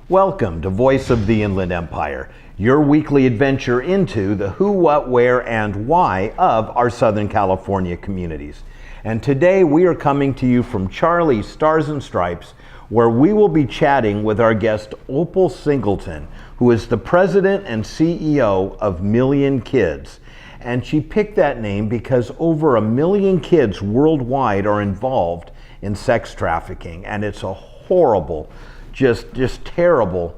Welcome to Voice of the Inland Empire, your weekly adventure into the who, what, where, and why of our Southern California communities. And today we are coming to you from Charlie's Stars and Stripes, where we will be chatting with our guest Opal Singelton, who is the president and CEO of Million Kids. And she picked that name because over 1 million kids worldwide are involved in sex trafficking, and it's a horrible, just terrible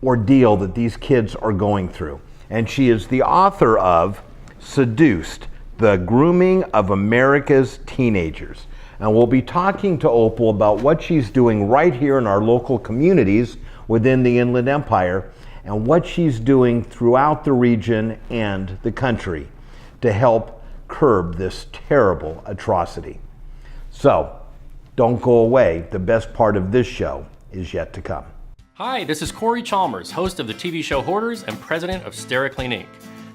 ordeal that these kids are going through. And she is the author of Seduced, the Grooming of America's Teenagers. And we'll be talking to Opal about what she's doing right here in our local communities within the Inland Empire and what she's doing throughout the region and the country to help curb this terrible atrocity. So, don't go away. The best part of this show is yet to come. Hi, this is Corey Chalmers, host of the TV show Hoarders and president of SteriClean Inc.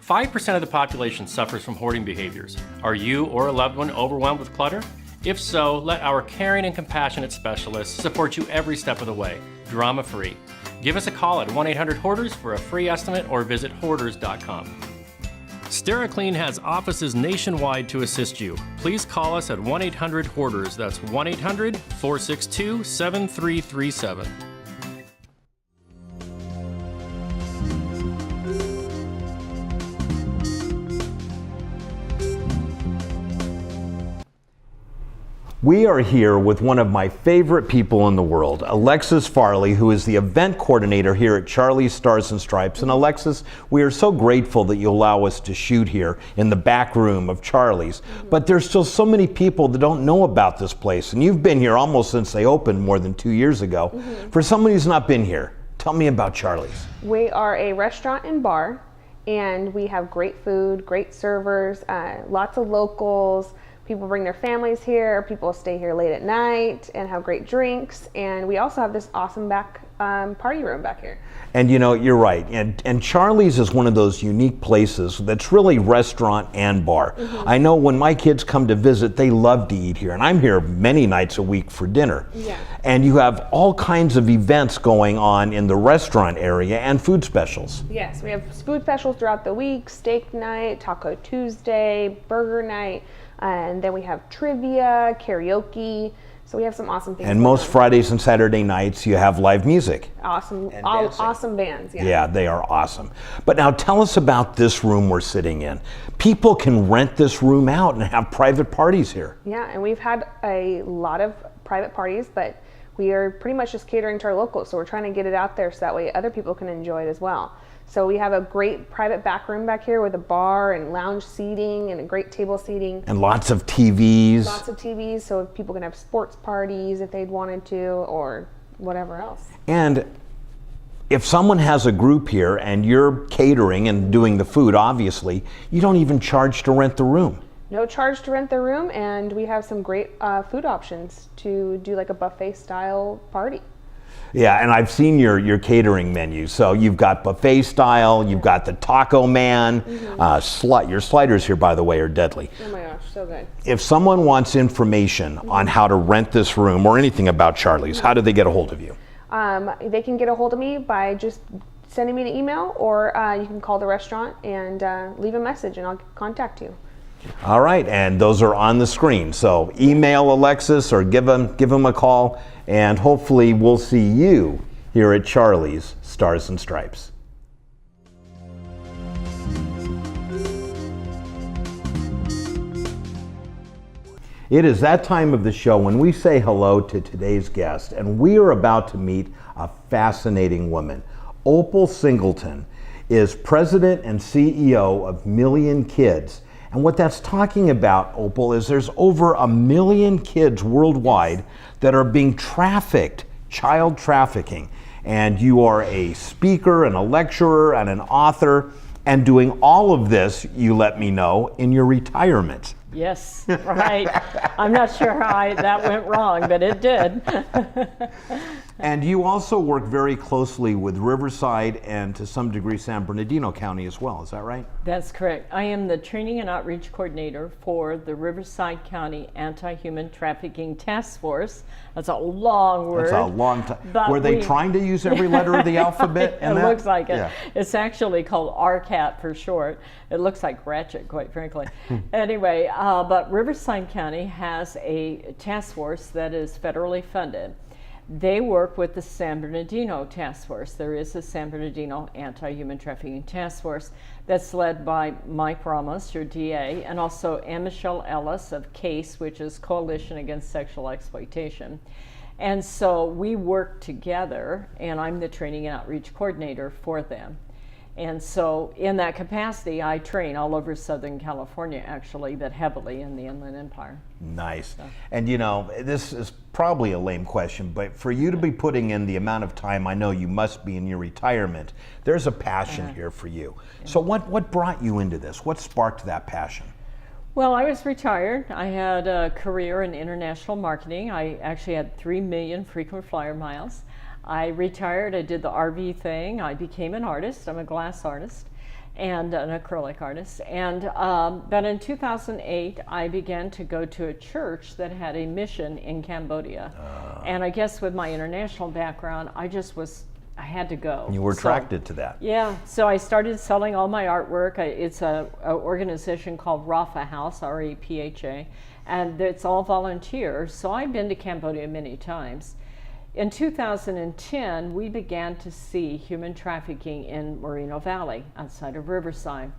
5% of the population suffers from hoarding behaviors. Are you or a loved one overwhelmed with clutter? If so, let our caring and compassionate specialists support you every step of the way, drama-free. Give us a call at 1-800-HOARDERS for a free estimate or visit hoarders.com. SteriClean has offices nationwide to assist you. Please call us at 1-800-HOARDERS. That's 1-800-462-7337. We are here with one of my favorite people in the world, Alexis Farley, who is the event coordinator here at Charlie's Stars and Stripes. And Alexis, we are so grateful that you allow us to shoot here in the back room of Charlie's. But there's still so many people that don't know about this place. And you've been here almost since they opened more than 2 years ago. For somebody who's not been here, tell me about Charlie's. We are a restaurant and bar, and we have great food, great servers, lots of locals. People bring their families here, people stay here late at night and have great drinks. And we also have this awesome back party room back here. And you know, you're right. And Charlie's is one of those unique places that's really restaurant and bar. I know when my kids come to visit, they love to eat here. And I'm here many nights a week for dinner. Yeah. And you have all kinds of events going on in the restaurant area and food specials. Yes, we have food specials throughout the week, steak night, Taco Tuesday, burger night. And then we have trivia, karaoke. So we have some awesome things. And most Fridays and Saturday nights you have live music. Awesome, awesome bands. Yeah. Yeah, they are awesome. But now tell us about this room we're sitting in. People can rent this room out and have private parties here. Yeah, and we've had a lot of private parties, but we are pretty much just catering to our locals. So we're trying to get it out there so that way other people can enjoy it as well. So we have a great private back room back here with a bar and lounge seating and a great table seating. And lots of TVs. Lots of TVs, so people can have sports parties if they'd wanted to, or whatever else. And if someone has a group here and you're catering and doing the food, obviously, you don't even charge to rent the room. No charge to rent the room, and we have some great food options to do like a buffet style party. Yeah, and I've seen your catering menu. So you've got buffet style, you've got the Taco Man. Your sliders here, by the way, are deadly. Oh my gosh, so good. If someone wants information on how to rent this room or anything about Charlie's, how do they get a hold of you? They can get a hold of me by just sending me an email, or you can call the restaurant and leave a message and I'll contact you. All right, and those are on the screen. So email Alexis or give them a call, and hopefully we'll see you here at Charlie's Stars and Stripes. It is that time of the show when we say hello to today's guest, and we are about to meet a fascinating woman. Opal Singelton is president and CEO of Million Kids. And what that's talking about, Opal, is there's over 1 million kids worldwide that are being trafficked, child trafficking. And you are a speaker and a lecturer and an author, and doing all of this, you let me know, in your retirement. Yes, right. I'm not sure how that went wrong, but it did. And you also work very closely with Riverside and to some degree San Bernardino County as well, is that right? That's correct. I am the Training and Outreach Coordinator for the Riverside County Anti-Human Trafficking Task Force. That's a long word. That's a long time. But Were they trying to use every letter of the alphabet? It looks like it. Yeah. It's actually called RCAT for short. It looks like Ratchet, quite frankly. Anyway, but Riverside County has a task force that is federally funded. They work with the San Bernardino Task Force. There is a San Bernardino Anti-Human Trafficking Task Force that's led by Mike Ramos, your DA, and also Ann Michelle Ellis of CASE, which is Coalition Against Sexual Exploitation. And so we work together, and I'm the Training and Outreach Coordinator for them. And so in that capacity, I train all over Southern California, actually, but heavily in the Inland Empire. Nice. And you know, this is probably a lame question, but for you to be putting in the amount of time I know you must be in your retirement, there's a passion here for you. So what brought you into this? What sparked that passion? Well, I was retired. I had a career in international marketing. I actually had 3 million frequent flyer miles. I retired, I did the RV thing, I became an artist. I'm a glass artist and an acrylic artist. And but in 2008, I began to go to a church that had a mission in Cambodia. And I guess with my international background, I had to go. You were attracted to that. Yeah, so I started selling all my artwork. It's an organization called Rapha House, R-E-P-H-A, and it's all volunteers. So I've been to Cambodia many times. In 2010, we began to see human trafficking in Moreno Valley, outside of Riverside.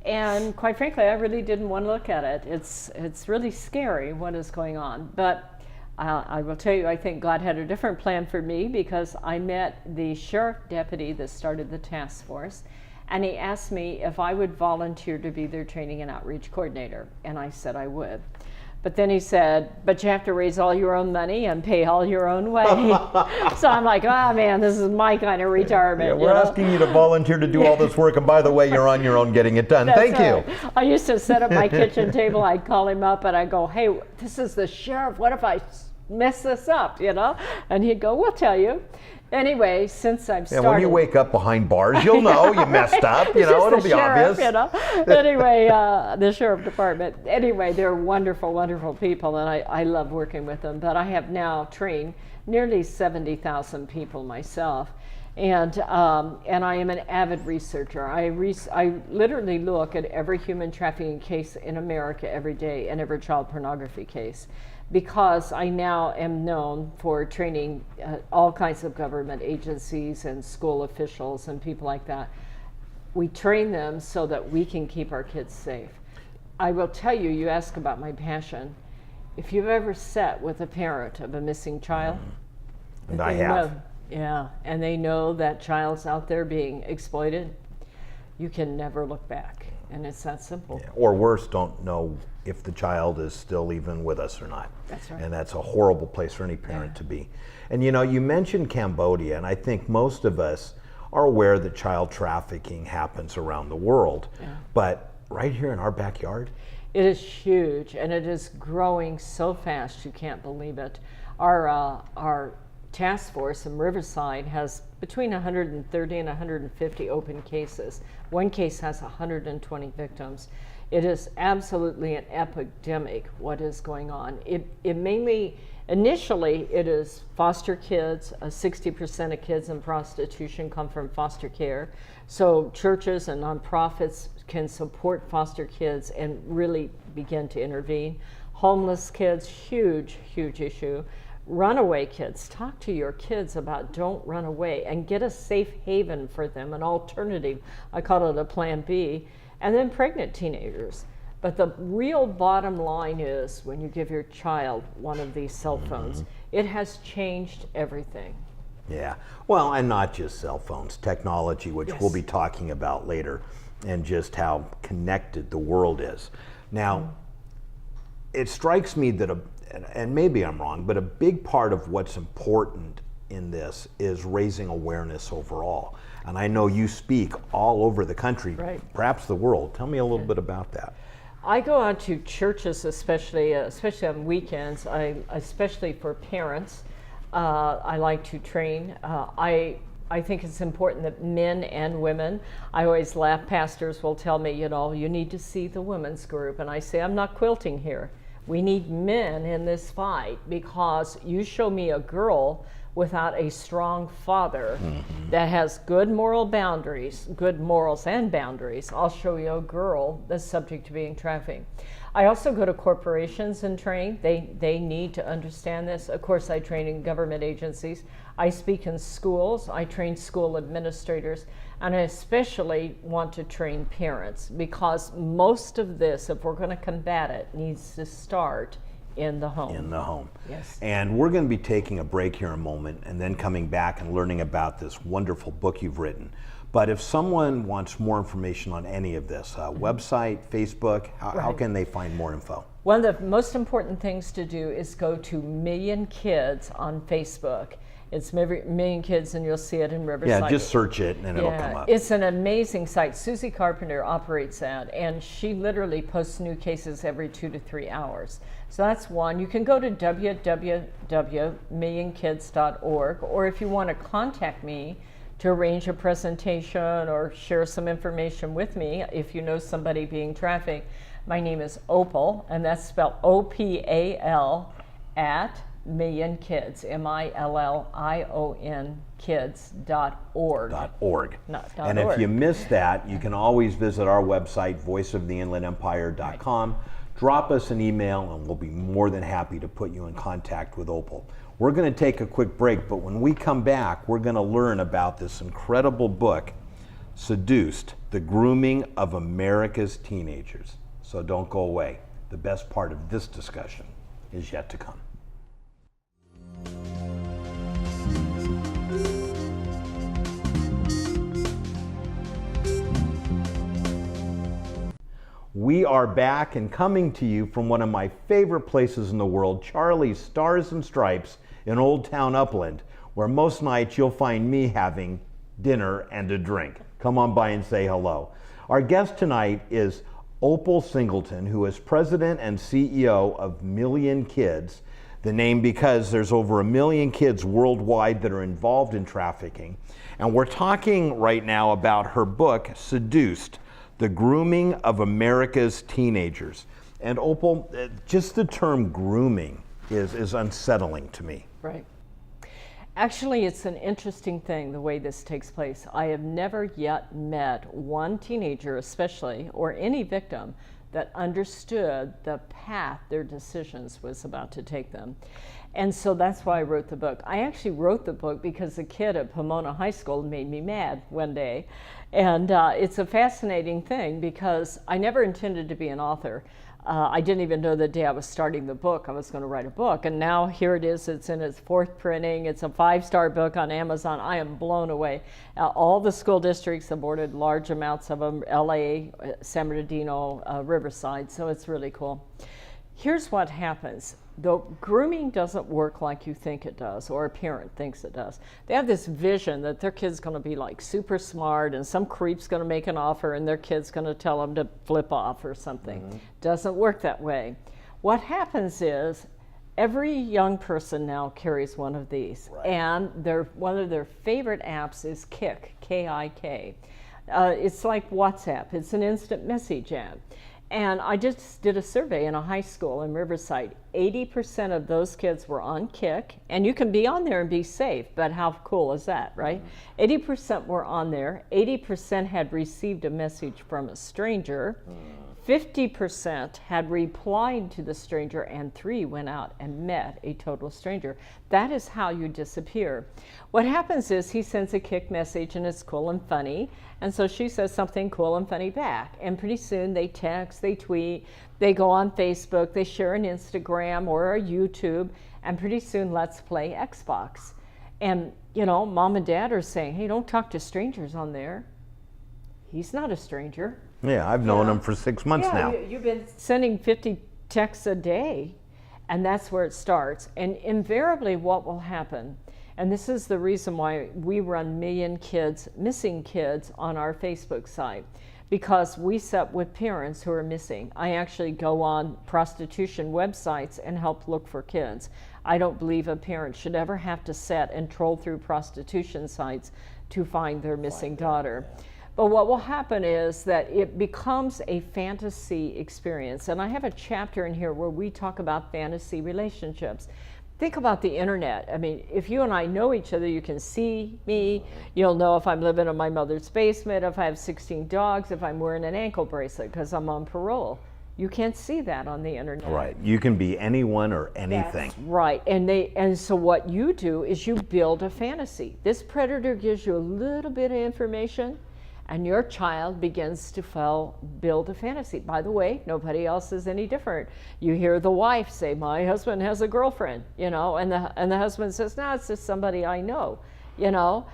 And quite frankly, I really didn't want to look at it. It's really scary what is going on. But I will tell you, I think God had a different plan for me, because I met the sheriff deputy that started the task force, and he asked me if I would volunteer to be their training and outreach coordinator. And I said I would. But then he said, but you have to raise all your own money and pay all your own way. So I'm like, oh man, this is my kind of retirement. Yeah, we're asking you to volunteer to do all this work, and by the way, you're on your own getting it done. Thank you. I used to set up my kitchen table, I'd call him up and I'd go, hey, this is the sheriff, what if I mess this up, you know? And he'd go, we'll tell you. Anyway, since I've started. Yeah, when you wake up behind bars, you'll know you messed up. You know, it'll be sheriff, obvious. You know? Anyway, the sheriff department. Anyway, they're wonderful, wonderful people, and I love working with them. But I have now trained nearly 70,000 people myself, and I am an avid researcher. I literally look at every human trafficking case in America every day and every child pornography case, because I now am known for training all kinds of government agencies and school officials and people like that. We train them so that we can keep our kids safe. I will tell you, you ask about my passion. If you've ever sat with a parent of a missing child, And I have. Yeah, and they know that child's out there being exploited, you can never look back. And it's that simple. Yeah. Or worse, don't know if the child is still even with us or not. That's right. And that's a horrible place for any parent to be. And you know, you mentioned Cambodia, and I think most of us are aware that child trafficking happens around the world. Yeah. But right here in our backyard? It is huge, and it is growing so fast you can't believe it. Our task force in Riverside has between 130 and 150 open cases. One case has 120 victims. It is absolutely an epidemic what is going on. It mainly, initially, it is foster kids. 60% of kids in prostitution come from foster care. So churches and nonprofits can support foster kids and really begin to intervene. Homeless kids, huge, huge issue. Runaway kids, talk to your kids about don't run away and get a safe haven for them, an alternative. I call it a plan B. And then pregnant teenagers. But the real bottom line is when you give your child one of these cell phones, it has changed everything. Yeah, well, and not just cell phones, technology, which Yes. we'll be talking about later, and just how connected the world is. Now, it strikes me that, and maybe I'm wrong, but a big part of what's important in this is raising awareness overall. And I know you speak all over the country, Right. perhaps the world. Tell me a little bit about that. I go out to churches, especially on weekends. Especially for parents. I like to train. I think it's important that men and women. I always laugh. Pastors will tell me, you need to see the women's group, and I say, I'm not quilting here. We need men in this fight, because you show me a girl without a strong father that has good moral boundaries, good morals and boundaries, I'll show you a girl that's subject to being trafficked. I also go to corporations and train. They need to understand this. Of course, I train in government agencies. I speak in schools. I train school administrators. And I especially want to train parents, because most of this, if we're going to combat it, needs to start in the home. In the home. Yes. And we're going to be taking a break here in a moment and then coming back and learning about this wonderful book you've written. But if someone wants more information on any of this, website, Facebook, how can they find more info? One of the most important things to do is go to Million Kids on Facebook. It's Million Kids, and you'll see it in Riverside. Yeah, just search it and it'll come up. It's an amazing site. Susie Carpenter operates that, and she literally posts new cases every 2 to 3 hours. So that's one. You can go to www.millionkids.org, or if you want to contact me to arrange a presentation or share some information with me, if you know somebody being trafficked, my name is Opal, and that's spelled O-P-A-L, at Million Kids, MILLION kids.org. .org. Not And .org. if you missed that, you can always visit our website, voiceoftheinlandempire.com. Drop us an email and we'll be more than happy to put you in contact with Opal. We're going to take a quick break, but when we come back, we're going to learn about this incredible book, Seduced: The Grooming of America's Teenagers. So don't go away. The best part of this discussion is yet to come. We are back and coming to you from one of my favorite places in the world, Charlie's Stars and Stripes in Old Town Upland, where most nights you'll find me having dinner and a drink. Come on by and say hello. Our guest tonight is Opal Singelton, who is president and CEO of Million Kids, the name because there's over 1 million kids worldwide that are involved in trafficking. And we're talking right now about her book, Seduced: The Grooming of America's Teenagers. And Opal, just the term grooming is unsettling to me. Right. Actually, it's an interesting thing the way this takes place. I have never yet met one teenager, especially, or any victim, that understood the path their decisions was about to take them. And so that's why I wrote the book. I actually wrote the book because a kid at Pomona High School made me mad one day. And it's a fascinating thing because I never intended to be an author. I didn't even know the day I was starting the book I was going to write a book. And now here it is. It's in its 4th printing. It's a 5-star book on Amazon. I am blown away. All the school districts awarded large amounts of them, LA, San Bernardino, Riverside. So it's really cool. Here's what happens. Though grooming doesn't work like you think it does, or a parent thinks it does. They have this vision that their kid's going to be like super smart, and some creep's going to make an offer, and their kid's going to tell them to flip off or something. Doesn't work that way. What happens is every young person now carries one of these, and one of their favorite apps is Kik, K-I-K. It's like WhatsApp. It's an instant message app. And I just did a survey in a high school in Riverside. 80% of those kids were on Kik, and you can be on there and be safe, but how cool is that, right? 80% were on there. 80% had received a message from a stranger. 50% had replied to the stranger, and 3 went out and met a total stranger. That is how you disappear. What happens is he sends a Kik message and it's cool and funny, and so she says something cool and funny back, and pretty soon they text, they tweet, they go on Facebook, they share an Instagram or a YouTube, and pretty soon let's play Xbox. And, you know, mom and dad are saying, hey, don't talk to strangers on there. He's not a stranger. Yeah, I've known him for 6 months now. You've been sending 50 texts a day, and that's where it starts. And invariably what will happen, and this is the reason why we run Million Kids, Missing Kids on our Facebook site, because we sit with parents who are missing. I actually go on prostitution websites and help look for kids. I don't believe a parent should ever have to sit and troll through prostitution sites to find their missing daughter. But what will happen is that it becomes a fantasy experience. And I have a chapter in here where we talk about fantasy relationships. Think about the internet. I mean, if you and I know each other, you can see me. You'll know if I'm living in my mother's basement, if I have 16 dogs, if I'm wearing an ankle bracelet because I'm on parole. You can't see that on the internet. Right. You can be anyone or anything. That's right. And so what you do is you build a fantasy. This predator gives you a little bit of information, and your child begins to build a fantasy. By the way, nobody else is any different. You hear the wife say, my husband has a girlfriend, you know, and the husband says, no, it's just somebody I know, you know.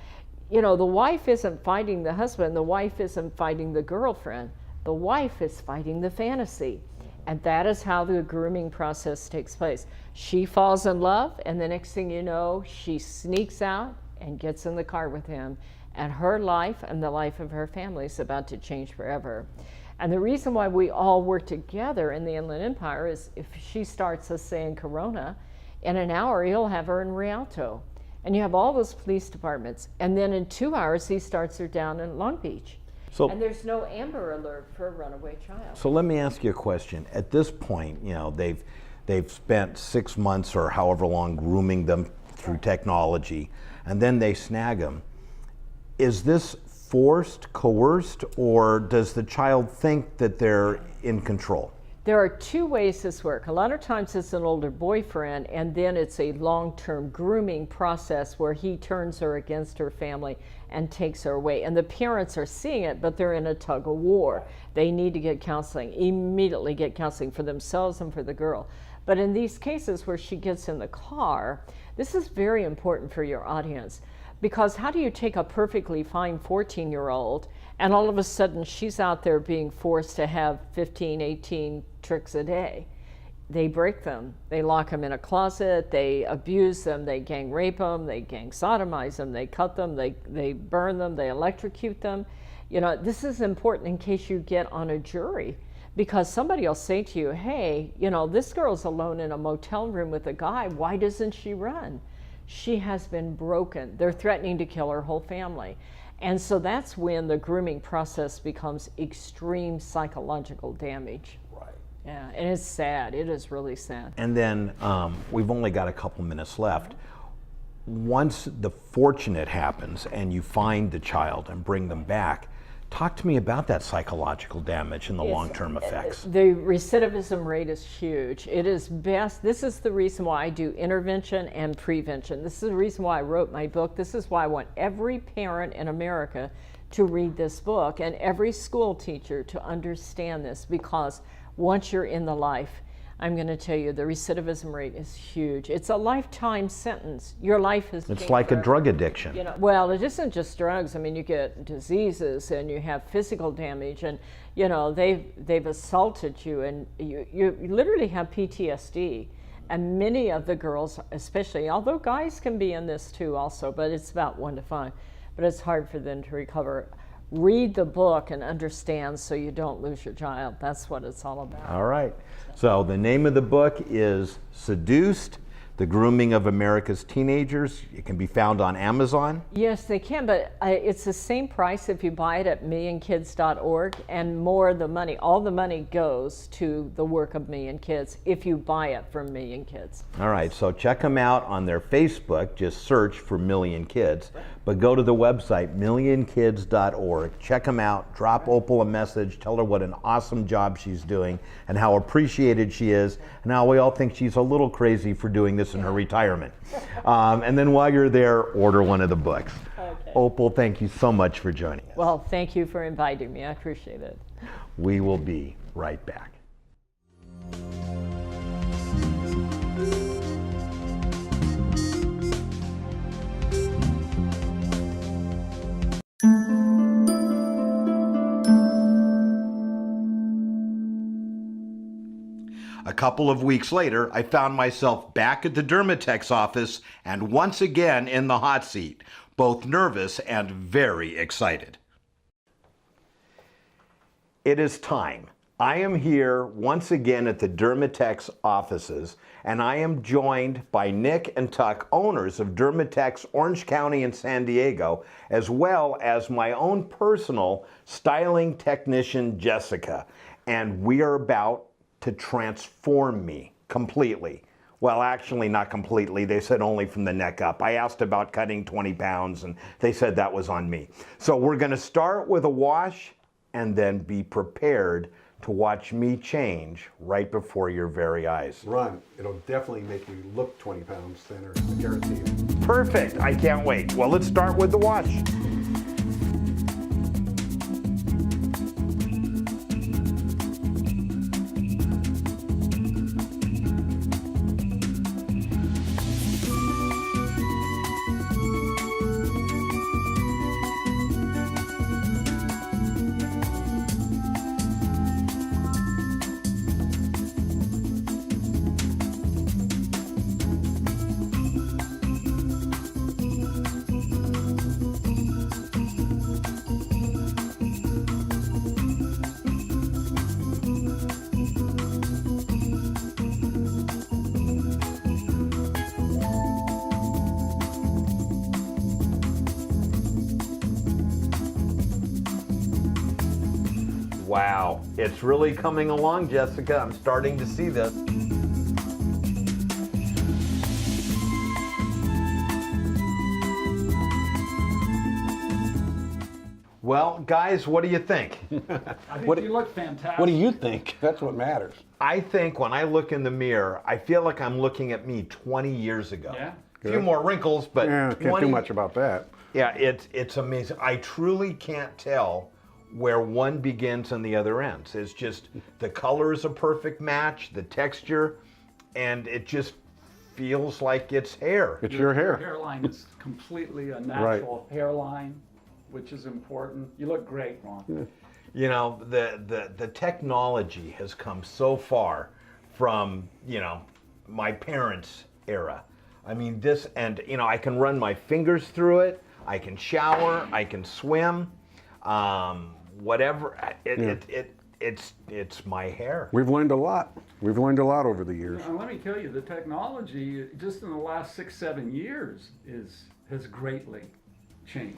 You know, the wife isn't fighting the husband, the wife isn't fighting the girlfriend, the wife is fighting the fantasy. And that is how the grooming process takes place. She falls in love, and the next thing you know, she sneaks out and gets in the car with him. And her life and the life of her family is about to change forever. And the reason why we all work together in the Inland Empire is if she starts, let's say, in Corona, in an hour you'll have her in Rialto. And you have all those police departments. And then in 2 hours he starts her down in Long Beach. And there's no Amber Alert for a runaway child. So let me ask you a question. At this point, you know, they've spent 6 months or however long grooming them through technology, and then they snag them. Is this forced, coerced, or does the child think that they're in control? There are two ways this works. A lot of times it's an older boyfriend, and then it's a long-term grooming process where he turns her against her family and takes her away. And the parents are seeing it, but they're in a tug of war. They need to get counseling, immediately get counseling for themselves and for the girl. But in these cases where she gets in the car, this is very important for your audience. Because how do you take a perfectly fine 14-year-old and all of a sudden she's out there being forced to have 15, 18 tricks a day? They break them. They lock them in a closet. They abuse them. They gang rape them. They gang sodomize them. They cut them. They burn them. They electrocute them. You know, this is important in case you get on a jury, because somebody will say to you, hey, you know, this girl's alone in a motel room with a guy. Why doesn't she run? She has been broken. They're threatening to kill her whole family. And so that's when the grooming process becomes extreme psychological damage. Right. Yeah, and it's sad. It is really sad. And then we've only got a couple minutes left. Once the fortunate happens and you find the child and bring them back, talk to me about that psychological damage and the long-term effects. The recidivism rate is huge. It is best. This is the reason why I do intervention and prevention. This is the reason why I wrote my book. This is why I want every parent in America to read this book and every school teacher to understand this, because once you're in the life, I'm going to tell you, the recidivism rate is huge. It's a lifetime sentence. Your life is It's like a drug addiction. You know, well, it isn't just drugs. I mean, you get diseases and you have physical damage, and you know they've assaulted you, and you literally have PTSD. And many of the girls, especially, although guys can be in this too also, but it's about 1 to 5. But it's hard for them to recover. Read the book and understand so you don't lose your child. That's what it's all about. All right. So the name of the book is Seduced: The Grooming of America's Teenagers. It can be found on Amazon. Yes, they can, but it's the same price if you buy it at millionkids.org, and more of the money, all the money goes to the work of Million Kids if you buy it from Million Kids. All right, so check them out on their Facebook. Just search for Million Kids, but go to the website, millionkids.org. Check them out, drop Opal a message, tell her what an awesome job she's doing and how appreciated she is, and how we all think she's a little crazy for doing this in her retirement. And then while you're there, order one of the books. Okay. Opal, thank you so much for joining us. Well, thank you for inviting me. I appreciate it. We will be right back. A couple of weeks later, I found myself back at the Dermatex office and once again in the hot seat, both nervous and very excited. It is time. I am here once again at the Dermatex offices, and I am joined by Nick and Tuck, owners of Dermatex Orange County and San Diego, as well as my own personal styling technician, Jessica. And we are about to transform me completely. Well, actually not completely. They said only from the neck up. I asked about cutting 20 pounds, and they said that was on me. So we're going to start with a wash and then be prepared to watch me change right before your very eyes. Run. It'll definitely make you look 20 pounds thinner, I guarantee you. Perfect. I can't wait. Well, let's start with the wash. Wow, it's really coming along, Jessica. I'm starting to see this. Well, guys, what do you think? I think you look fantastic. What do you think? That's what matters. I think when I look in the mirror, I feel like I'm looking at me 20 years ago. Yeah. A few more wrinkles, but Yeah, can't 20 do much about that. Yeah, it's amazing. I truly can't tell where one begins and the other ends. It's just the color is a perfect match, the texture, and it just feels like it's hair. It's your hair. Hairline is completely a natural hairline, which is important. You look great, Ron. You know, the technology has come so far from, you know, my parents' era. I mean, this, and, you know, I can run my fingers through it. I can shower. I can swim. Whatever. It's my hair. We've learned a lot. We've learned a lot over the years. And let me tell you, the technology, just in the last 6-7 years, has greatly changed.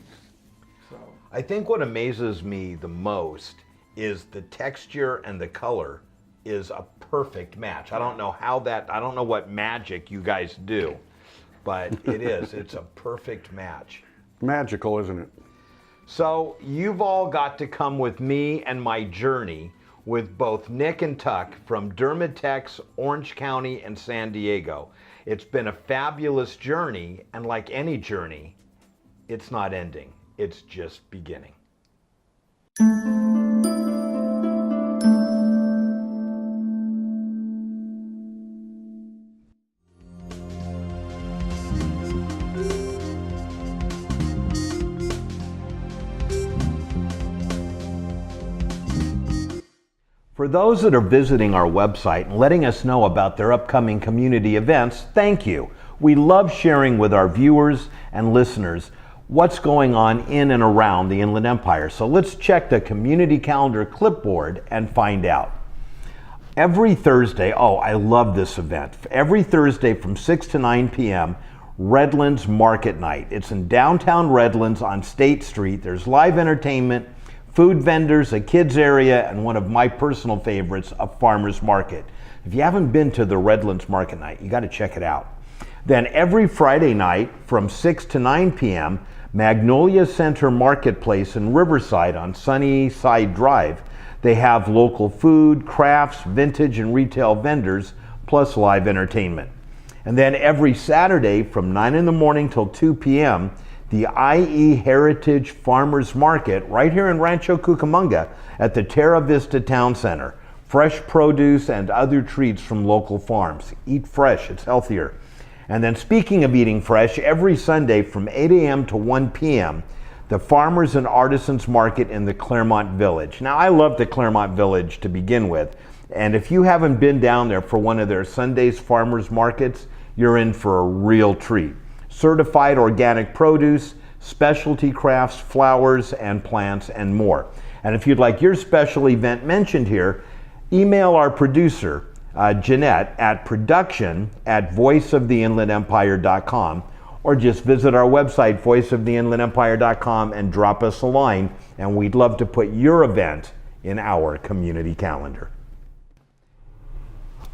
So I think what amazes me the most is the texture and the color is a perfect match. I don't know what magic you guys do, but it is. It's a perfect match. Magical, isn't it? So you've all got to come with me and my journey with both Nick and Tuck from Dermatex, Orange County, and San Diego. It's been a fabulous journey, and like any journey, it's not ending. It's just beginning. For those that are visiting our website and letting us know about their upcoming community events, thank you. We love sharing with our viewers and listeners what's going on in and around the Inland Empire. So let's check the community calendar clipboard and find out. Every Thursday, I love this event. Every Thursday from 6 to 9 p.m., Redlands Market Night. It's in downtown Redlands on State Street. There's live entertainment, food vendors, a kids area, and one of my personal favorites, a farmer's market. If you haven't been to the Redlands Market Night, you got to check it out. Then every Friday night from 6 to 9 p.m., Magnolia Center Marketplace in Riverside on Sunnyside Drive. They have local food, crafts, vintage, and retail vendors, plus live entertainment. And then every Saturday from 9 in the morning till 2 p.m., the IE Heritage Farmers Market right here in Rancho Cucamonga at the Terra Vista Town Center. Fresh produce and other treats from local farms. Eat fresh, it's healthier. And then speaking of eating fresh, every Sunday from 8 a.m. to 1 p.m., the Farmers and Artisans Market in the Claremont Village. Now, I love the Claremont Village to begin with. And if you haven't been down there for one of their Sundays farmers markets, you're in for a real treat. Certified organic produce, specialty crafts, flowers and plants, and more. And if you'd like your special event mentioned here, email our producer, Jeanette, at production@voiceoftheinlandempire.com, or just visit our website, voiceoftheinlandempire.com, and drop us a line, and we'd love to put your event in our community calendar.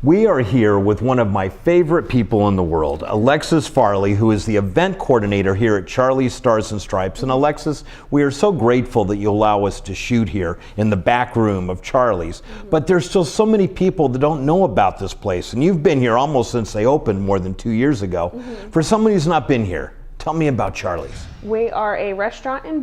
We are here with one of my favorite people in the world, Alexis Farley, who is the event coordinator here at Charlie's Stars and Stripes. And Alexis, we are so grateful that you allow us to shoot here in the back room of Charlie's. But there's still so many people that don't know about this place. And you've been here almost since they opened more than 2 years ago. For somebody who's not been here, tell me about Charlie's. We are a restaurant and bar.